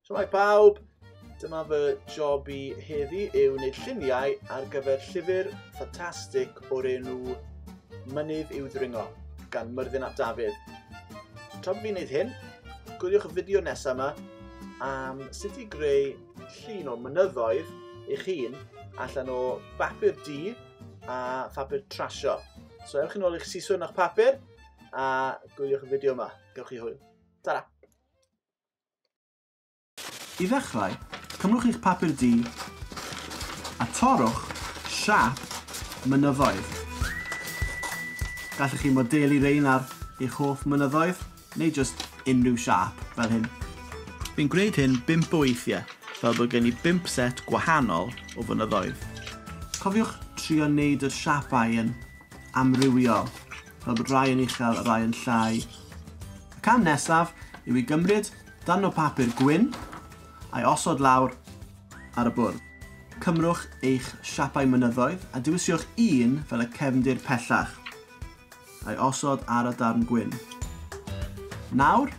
Shwmae pawb, dyma fy job I heddi yw wneud lluniau ar gyfer llyfr ffantastig o'r enw Mynydd i'w ddringo gan Myrddin ap Dafydd. Tra bod fi'n wneud hyn, gwylwch y fideo nesaf yma am sut I greu llun o mynyddoedd eich hun allan o bapur du a phapur trasio. So ewch yn ôl i'ch siswrn o'ch papur a gwylwch y fideo yma. Gewch chi hwyl. Tara! I ddechrau, cymrwch eich papur du a torrwch siap mynyddoedd. Gallwch chi modelu rein ar eich hoff mynyddoedd, neu jyst unrhyw siap fel hyn. Fi'n gwneud hyn 5 o weithiau, fel bod gen I 5 set gwahanol o fynyddoedd. Cofiwch trio wneud yr siapau yn amrywiol, fel bod rai yn uchel a rai yn llai. Y cam nesaf yw I gymryd darn o papur gwyn a'i osod lawr ar y bwrdd. Cymrwch eich siapau mynyddoedd a diwisiwch un fel y cefndir pellach a'i osod ar y darn gwyn. Nawr,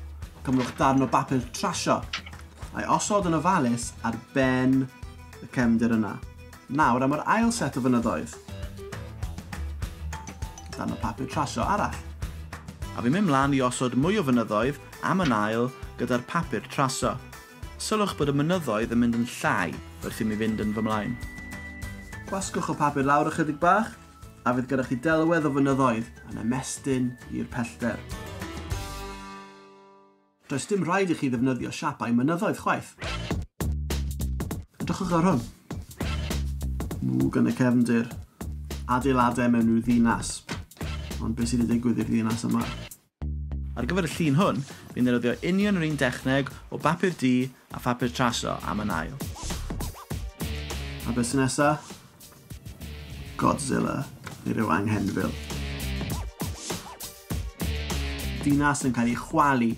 cymrwch darn o bapur trasio a'i osod yn ofalus ar ben y cefndir yna. Nawr am yr ail set o fynyddoedd. Darn o bapur trasio arall. A fi'n mynd mlaen I osod mwy o fynyddoedd am yn ail gyda'r papur trasio. Sylwch bod y mynyddoedd yn mynd yn llai wrth I mi fynd yn fy mlaen. Gwasgwch o papur lawr ychydig bach a fydd gyda chi delwedd o fynyddoedd yn ymestyn i'r pellter. Does dim rhaid I chi ddefnyddio siapau mynyddoedd chwaith. Edrychwch ar hwn. Mwg yn y cefndir. Adeiladau mewn rhyw ddinas. Ond beth sydd wedi digwydd i'r ddinas yma? Ar gyfer y llun hwn, fi'n ddefnyddio union yr un dechneg o bapur du a phapur trasio am yn ail. A beth sy'n nesaf? Godzilla neu ryw anghenfil. Dinas yn cael ei chwalu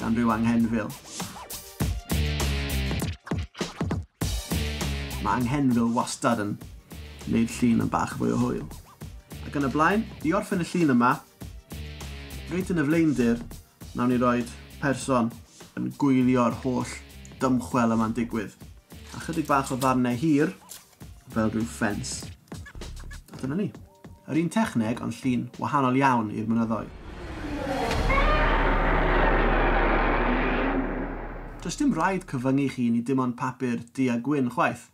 gan ryw anghenfil. Mae anghenfil wastad yn gwneud llun yn bach fwy o hwyl. Ac yn y blaen, I orffen y llun yma, reit yn y flaendir, nawn ni roed person yn gwylio'r holl dymchwel yma'n digwydd. A chydig bach o ddarnau hir, fel rhyw ffens. A dyna ni. Yr un techneg ond llun wahanol iawn i'r mynyddoedd. Does dim rhaid cyfyngu chi ni dim ond papur du a gwyn chwaith.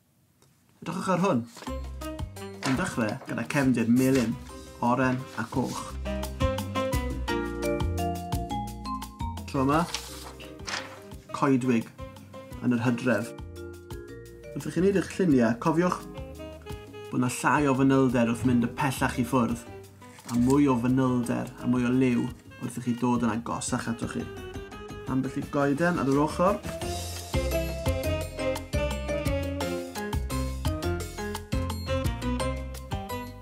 Edrychwch ar hwn. Yn dechrau gyda cefndir melyn, oren a coch. Tro yma, coedwig yn yr hydref. Wrth I chi wneud eich lluniau, cofiwch bod yna llai o fanylder wrth mynd y pellach I ffwrdd, a mwy o fanylder a mwy o liw wrth I chi dod yn agosach ato chi. Ambell I goeden ar yr ochr.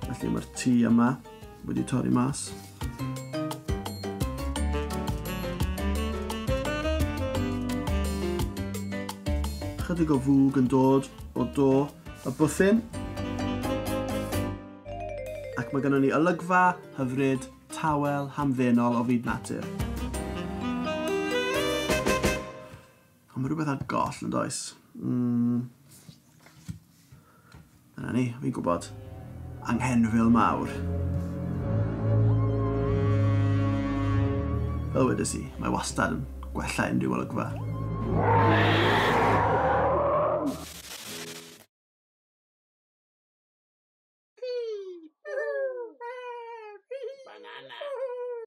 Felly mae'r tŷ yma wedi torri mas. Chydig o fwg yn dod o do y bwthyn. Ac mae gennym ni olygfa, hyfryd, tawel, hamddenol o fyd natur. Ond mae rhywbeth ar goll yn does. Dyna ni, fi'n gwybod. Anghenfil mawr. Fel wedys I, mae wastad yn gwella unrhyw olygfa.